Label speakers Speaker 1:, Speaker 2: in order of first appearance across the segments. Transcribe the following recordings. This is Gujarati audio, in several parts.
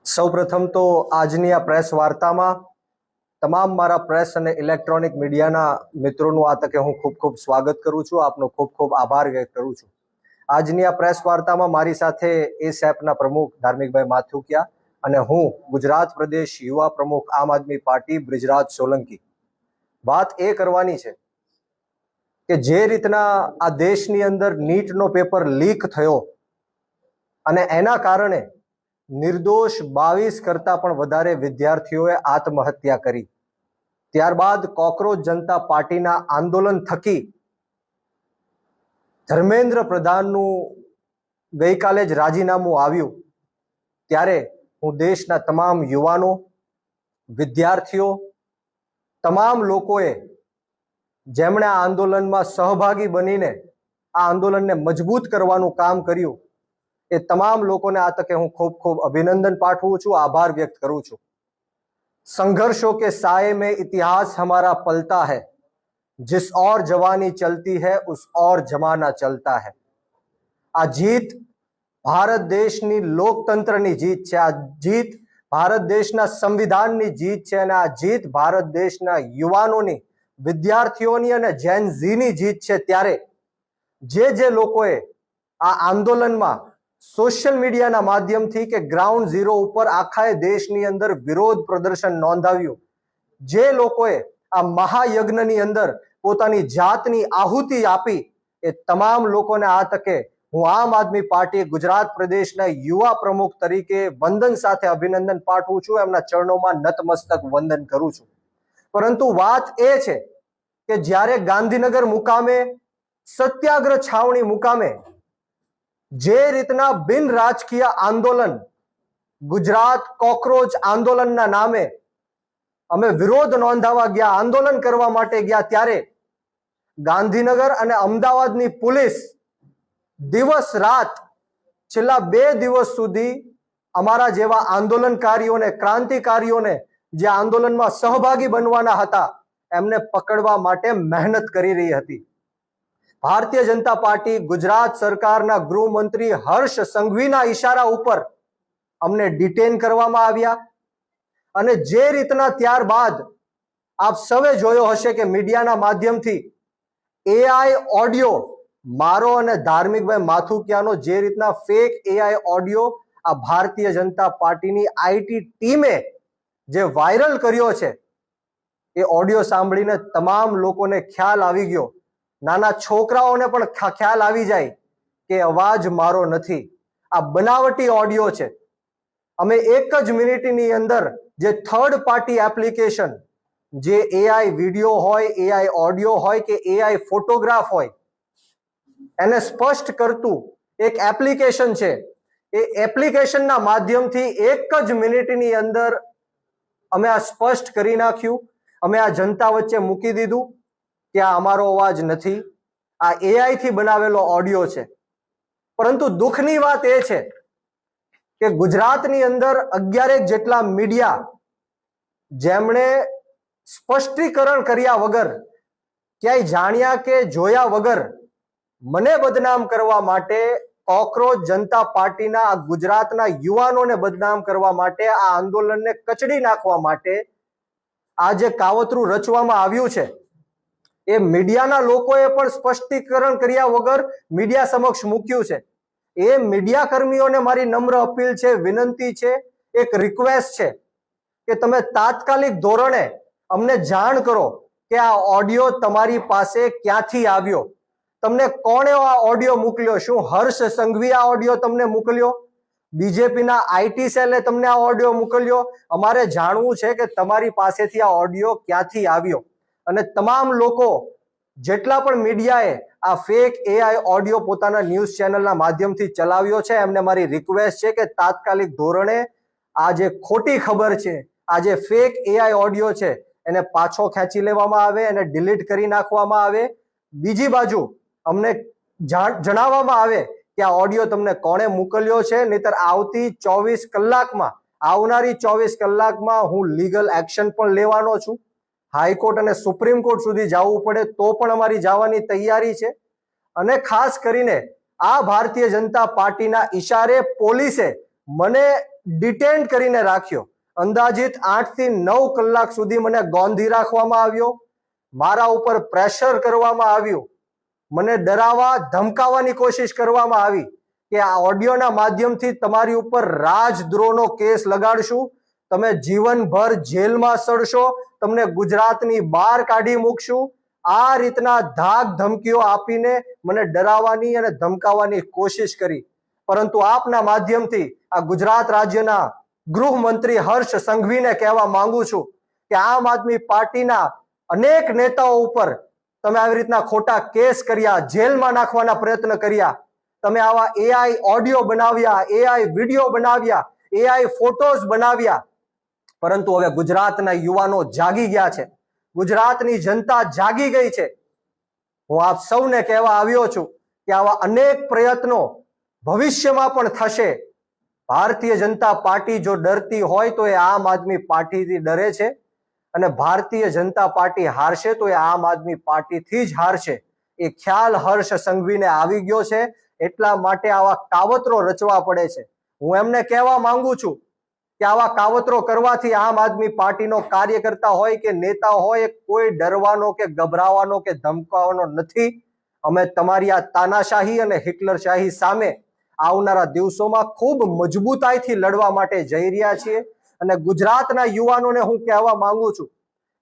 Speaker 1: સૌપ્રથમ તો આજની આ પ્રેસ વાર્તામાં તમામ મારા પ્રેસ અને ઇલેક્ટ્રોનિક મીડિયાના મિત્રોનું આ તકે હું ખૂબ ખૂબ સ્વાગત કરું છું. આપનો ખૂબ ખૂબ આભાર વ્યક્ત કરું છું. આજની આ પ્રેસ વાર્તામાં મારી સાથે એસેપના પ્રમુખ ધાર્મિકભાઈ માથુકિયા અને હું ગુજરાત પ્રદેશ યુવા પ્રમુખ આમ આદમી પાર્ટી બ્રિજરાજ સોલંકી. વાત એ કરવાની છે કે જે રીતના આ દેશની અંદર નીટનો પેપર લીક થયો અને એના કારણે નિર્દોષ 22 કરતા પણ વધારે વિદ્યાર્થીઓએ આત્મહત્યા કરી. ત્યારબાદ કોકરોચ જનતા પાર્ટીના આંદોલન થકી ધર્મેન્દ્ર પ્રધાનનું ગઈકાલે જ રાજીનામું આવ્યું. ત્યારે હું દેશના તમામ યુવાનો, વિદ્યાર્થીઓ, તમામ લોકોએ જેમણે આ આંદોલનમાં સહભાગી બનીને આ આંદોલનને મજબૂત કરવાનું કામ કર્યું, એ તમામ લોકોને આ તકે હું ખૂબ ખૂબ અભિનંદન પાઠવું છું, આભાર વ્યક્ત કરું છું. संघर्षों के साए में इतिहास हमारा पलता है, जिस और जवानी चलती है उस और जमाना चलता है. આ જીત ભારત દેશની લોકતંત્રની જીત છે. આ જીત ભારત દેશના સંવિધાનની જીત છે અને આ જીત ભારત દેશના યુવાનોની, વિદ્યાર્થીઓની અને જેન ઝીની જીત છે. ત્યારે જે લોકોએ આ આંદોલનમાં સોશિયલ મીડિયાના માધ્યમથી કે ગ્રાઉન્ડ ઝીરો ઉપર આખા દેશની અંદર વિરોધ પ્રદર્શન નોંધાવ્યું, જે લોકોએ આ મહાયજ્ઞની અંદર પોતાની જાતની આહુતિ આપી, એ તમામ લોકોને આ તકે હું આમ આદમી પાર્ટી ગુજરાત પ્રદેશના યુવા પ્રમુખ તરીકે વંદન સાથે અભિનંદન પાઠવું છું, એમના ચરણોમાં નતમસ્તક વંદન કરું છું. પરંતુ વાત એ છે કે જ્યારે ગાંધીનગર મુકામે, સત્યાગ્રહ છાવણી મુકામે જે રીતના બિન રાજકીય આંદોલન, ગુજરાત કોકરોચ આંદોલનના નામે અમે વિરોધ નોંધાવા ગયા, આંદોલન કરવા માટે ગયા, ત્યારે ગાંધીનગર અને અમદાવાદની પોલીસ દિવસ રાત છેલ્લા 2 દિવસ સુધી અમારા જેવા આંદોલનકારીઓને, ક્રાંતિકારીઓને જે આંદોલનમાં સહભાગી બનવાના હતા એમને પકડવા માટે મહેનત કરી રહી હતી. ભારતીય જનતા પાર્ટી ગુજરાત સરકારના ગૃહમંત્રી હર્ષ સંઘવીના ઈશારા ઉપર અમને ડિટેન કરવામાં આવ્યા અને જે રીતના ત્યારબાદ આપ સૌએ જોયો હશે કે મીડિયાના માધ્યમથી એઆઈ ઓડિયો, મારો અને ધાર્મિકભાઈ માથુકિયાનો જે રીતના ફેક એઆઈ ઓડિયો આ ભારતીય જનતા પાર્ટીની આઈટી ટીમે જે વાયરલ કર્યો છે, એ ઓડિયો સાંભળીને તમામ લોકોને ખ્યાલ આવી ગયો, નાના છોકરાઓને પણ ખ્યાલ આવી જાય કે અવાજ મારો નથી, આ બનાવટી ઓડિયો છે. અમે એક જ મિનિટની અંદર જે થર્ડ પાર્ટી એપ્લિકેશન, જે એઆઈ વિડીયો હોય, એઆઈ ઓડિયો હોય કે એઆઈ ફોટોગ્રાફ હોય, એને સ્પષ્ટ કરતું એક એપ્લિકેશન છે, એ એપ્લિકેશનના માધ્યમથી એક જ મિનિટની અંદર અમે આ સ્પષ્ટ કરી નાખ્યું. અમે આ જનતા વચ્ચે મૂકી દીધું કે આ અમારો અવાજ નથી, આ એઆઈ થી બનાવેલો ઓડિયો છે. પરંતુ દુઃખની વાત એ છે કે ગુજરાતની અંદર 11 જેટલા મીડિયા જેમણે સ્પષ્ટીકરણ કર્યા વગર, ક્યાંય જાણ્યા કે જોયા વગર મને બદનામ કરવા માટે, કોકરોચ જનતા પાર્ટીના આ ગુજરાતના યુવાનોને બદનામ કરવા માટે, આ આંદોલનને કચડી નાખવા માટે આ જે કાવતરું રચવામાં આવ્યું છે, એ મીડિયાના લોકોએ પણ સ્પષ્ટીકરણ કર્યા વગર મીડિયા સમક્ષ મૂક્યું છે. એ મીડિયા કર્મીઓને મારી નમ્ર અપીલ છે, વિનંતી છે, એક રિક્વેસ્ટ છે કે તમે તાત્કાલિક ધોરણે અમને જાણ કરો કે આ ઓડિયો તમારી પાસે ક્યાંથી આવ્યો, તમને કોણે આ ઓડિયો મોકલ્યો. શું હર્ષ સંઘવી આ ઓડિયો તમને મોકલ્યો? બીજેપીના આઈટી સેલે તમને આ ઓડિયો મોકલ્યો? અમારે જાણવું છે કે તમારી પાસેથી આ ઓડિયો ક્યાંથી આવ્યો. અને તમામ લોકો, જેટલા પણ મીડિયાએ આ ફેક એઆઈ ઓડિયો પોતાના ન્યૂઝ ચેનલના માધ્યમથી ચલાવ્યો છે, એમને મારી રિક્વેસ્ટ છે કે તાત્કાલિક ધોરણે આ જે ખોટી ખબર છે, આ જે ફેક એઆઈ ઓડિયો છે, એને પાછો ખેંચી લેવામાં આવે, એને ડિલીટ કરી નાખવામાં આવે. બીજી બાજુ અમને જણાવવામાં આવે કે આ ઓડિયો તમને કોણે મોકલ્યો છે, નહીતર આવતી 24 કલાકમાં, આવનારી 24 કલાકમાં હું લીગલ એક્શન પણ લેવાનો છું. હાઈકોર્ટ અને સુપ્રીમ કોર્ટ સુધી જવું પડે તો પણ અમારી જવાની તૈયારી છે. અને ખાસ કરીને આ ભારતીય જનતા પાર્ટીના ઈશારે પોલીસે મને ડિટેન કરીને રાખ્યો. અંદાજિત 8 થી 9 કલાક સુધી મને ગોંધી રાખવામાં આવ્યો. મારા ઉપર પ્રેશર કરવામાં આવ્યું. મને ડરાવવા ધમકાવવાની કોશિશ કરવામાં આવી કે આ ઓડિયોના માધ્યમથી તમારી ઉપર રાજદ્રોહનો કેસ લગાડશું, તમે જીવનભર જેલમાં સડશો, તમને ગુજરાતની બહાર કાઢી મૂકશું. આ રીતના ધાક ધમકીઓ આપીને મને ડરાવવાની અને ધમકાવવાની કોશિશ કરી. પરંતુ આપના માધ્યમથી આ ગુજરાત રાજ્યના ગૃહમંત્રી હર્ષ સંઘવીને કહેવા માંગુ છું કે આમ આદમી પાર્ટીના અનેક નેતાઓ ઉપર તમે આવી રીતના ખોટા કેસ કર્યા, જેલમાં નાખવાના પ્રયત્ન કર્યા, તમે આવા એઆઈ ઓડિયો બનાવ્યા, એઆઈ વિડીયો બનાવ્યા, એઆઈ ફોટોઝ બનાવ્યા. પરંતુ હવે ગુજરાતના યુવાનો જાગી ગયા છે, ગુજરાતની જનતા જાગી ગઈ છે. હું આપ સૌને કહેવા આવ્યો છું કે આવા અનેક પ્રયત્નો ભવિષ્યમાં પણ થશે. ભારતીય જનતા પાર્ટી જો ડરતી હોય તો એ આમ આદમી પાર્ટીથી ડરે છે, અને ભારતીય જનતા પાર્ટી હારશે તો એ આમ આદમી પાર્ટીથી જ હારશે. એ ખ્યાલ હર્ષ સંઘવીને આવી ગયો છે. એટલા માટે આવા કાવતરો રચવા પડે છે. હું એમને કહેવા માંગુ છું કે આવા કાવતરો કરવાથી આમ આદમી પાર્ટીનો કાર્યકર્તા હોય કે નેતા હોય કોઈ ડરવાનો કે ગભરાવાનો કે ધમકાવવાનો નથી. અમે તમારી આ તાનાશાહી અને હિટલરશાહી સામે આવનારા દિવસોમાં ખૂબ મજબૂતાઈથી લડવા માટે જઈ રહ્યા છીએ. અને ગુજરાતના યુવાનોને હું કહેવા માંગુ છું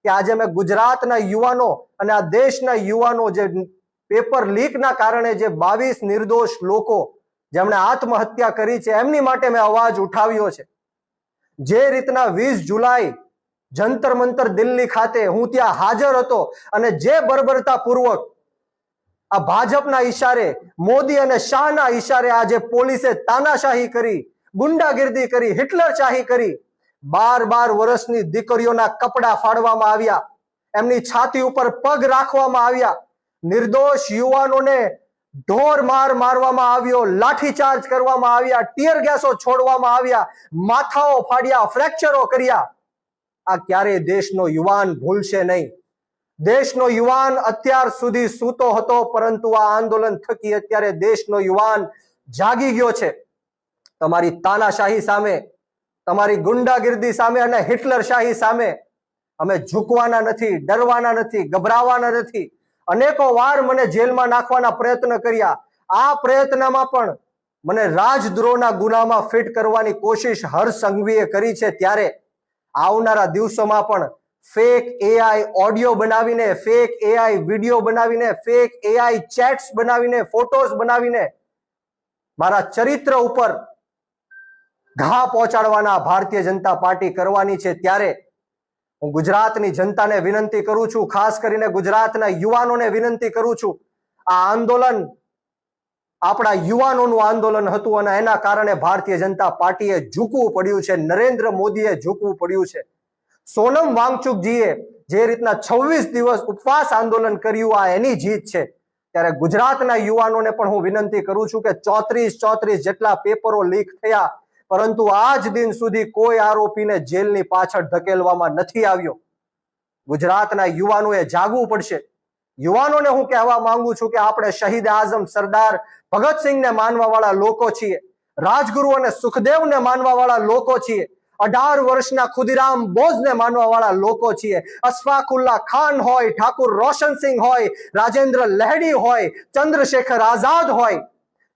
Speaker 1: કે આજે મેં ગુજરાતના યુવાનો અને આ દેશના યુવાનો જે પેપર લીકના કારણે જે 22 નિર્દોષ લોકો જેમણે આત્મહત્યા કરી છે એમની માટે મેં અવાજ ઉઠાવ્યો છે. જે રીતના 20 જુલાઈ જંતર મંતર દિલ્હી ખાતે હું ત્યાં હાજર હતો અને જે બર્બરતા પૂર્વક આ ભાજપના ઈશારે, મોદી અને શાહના ઈશારે આજે પોલીસે તાનાશાહી કરી, ગુંડાગીર્દી કરી, હિટલરશાહી કરી, 12 વર્ષની દીકરીઓના કપડા ફાડવામાં આવ્યા, એમની છાતી ઉપર પગ રાખવામાં આવ્યા, નિર્દોષ યુવાનોને ઢોર માર મારવામાં આવ્યો, લાઠીચાર્જ કરવામાં આવ્યા, ટીયર ગેસો છોડવામાં આવ્યા, માથાઓ ફાડ્યા, ફ્રેક્ચરો કર્યા. આ ક્યારેય દેશનો યુવાન ભૂલશે નહીં. દેશનો યુવાન અત્યાર સુધી સૂતો હતો, પરંતુ આ આંદોલન થકી અત્યારે દેશનો યુવાન જાગી ગયો છે. તમારી તાનાશાહી સામે, તમારી ગુંડાગીર્દી સામે અને હિટલરશાહી સામે અમે ઝૂકવાના નથી, ડરવાના નથી, ગભરાવાના નથી. અનેકો વાર મને જેલમાં નાખવાના પ્રયત્ન કર્યા. આ પ્રયત્નમાં પણ મને રાજદ્રોહના ગુનામાં ફિટ કરવાની કોશિશ હર્ષ સંઘવીએ કરી છે. ત્યારે આવનારા દિવસોમાં પણ ફેક એઆઈ ઓડિયો બનાવીને, ફેક એઆઈ વિડીયો બનાવીને, ફેક એઆઈ ચેટ્સ બનાવીને, ફોટોઝ બનાવીને મારા ચરિત્ર ઉપર ઘા પહોંચાડવાના ભારતીય જનતા પાર્ટી કરવાની છે. ત્યારે હું ગુજરાતની જનતાને વિનંતી કરું છું, ખાસ કરીને ગુજરાતના યુવાનોને વિનંતી કરું છું, આ આંદોલન આપણા યુવાનોનું આંદોલન હતું અને એના કારણે ભારતીય જનતા પાર્ટીએ ઝૂકવું પડ્યું છે, નરેન્દ્ર મોદીએ ઝૂકવું પડ્યું છે. સોનમ વાંગચુકજીએ જે રીતના 26 દિવસ ઉપવાસ આંદોલન કર્યું, આ એની જીત છે. ત્યારે ગુજરાતના યુવાનોને પણ હું વિનંતી કરું છું કે 34 જેટલા પેપરો લીક થયા, પરંતુ આજ દિન સુધી કોઈ આરોપીને જેલની પાછળ ધકેલવામાં નથી આવ્યો. ગુજરાતના યુવાનોએ જાગવું પડશે. યુવાનોને હું કહેવા માંગુ છું કે આપણે શહીદ આઝમ સરદાર ભગતસિંહને માનવા વાળા લોકો છીએ, રાજગુરુ અને સુખદેવને માનવા વાળા લોકો છીએ, 18 વર્ષના ખુદીરામ બોઝને માનવા વાળા લોકો છીએ. અશફાકુલ્લા ખાન હોય, ઠાકુર રોશનસિંહ હોય, રાજેન્દ્ર લહેડી હોય, ચંદ્રશેખર આઝાદ હોય,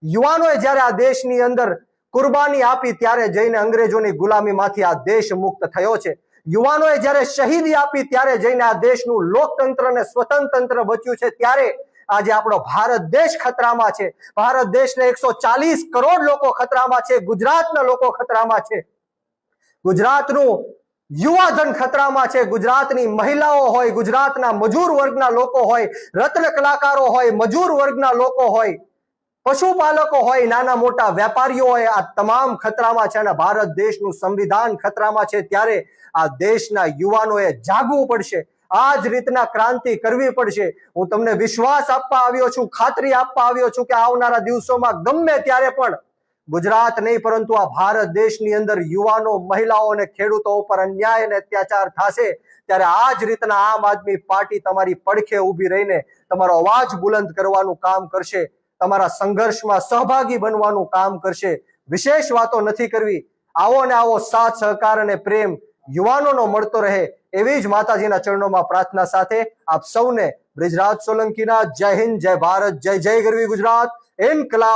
Speaker 1: યુવાનોએ જ્યારે આ દેશની અંદર કુરબાની આપી ત્યારે જઈને અંગ્રેજોની ગુલામીમાંથી આ દેશ મુક્ત થયો છે. યુવાનોએ જ્યારે શહીદી આપી ત્યારે જઈને આ દેશનું લોકતંત્ર અને સ્વતંત્ર બચ્યું છે. ત્યારે આજે આપણો ભારત દેશ ખતરામાં છે. ભારત દેશને 140 કરોડ લોકો ખતરામાં છે. ગુજરાતના લોકો ખતરામાં છે. ગુજરાતનું યુવાધન ખતરામાં છે. ગુજરાતની મહિલાઓ હોય, ગુજરાતના મજૂર વર્ગના લોકો હોય, રત્ન કલાકારો હોય, મજૂર વર્ગના લોકો હોય, પશુપાલકો હોય, નાના મોટા વેપારીઓ હોય, આ તમામ ખતરામાં છે અને ભારત દેશનું સંવિધાન ખતરામાં છે. ત્યારે આ દેશના યુવાનોએ જાગવું પડશે, આ જ રીતના ક્રાંતિ કરવી પડશે. હું તમને વિશ્વાસ આપવા આવ્યો છું, ખાતરી આપવા આવ્યો છું કે આવનારા દિવસોમાં ગમે ત્યારે પણ ગુજરાત નહીં પરંતુ આ ભારત દેશની અંદર યુવાનો, મહિલાઓ અને ખેડૂતો ઉપર અન્યાય અને અત્યાચાર થશે. ત્યારે આ જ રીતના આમ આદમી પાર્ટી તમારી પડખે ઊભી રહીને તમારો અવાજ બુલંદ કરવાનું કામ કરશે, તમારા સંઘર્ષમાં સહભાગી બનવાનું કામ કરશે. વિશેષ વાતો નથી કરવી. આવો ને આવો સાથ સહકાર અને પ્રેમ યુવાનોનો મળતો રહે એવી જ માતાજીના ચરણોમાં પ્રાર્થના સાથે આપ સૌને બ્રિજરાજ સોલંકીના જય હિન્દ, જય ભારત, જય જય ગરવી ગુજરાત, ઇન્કલાબ.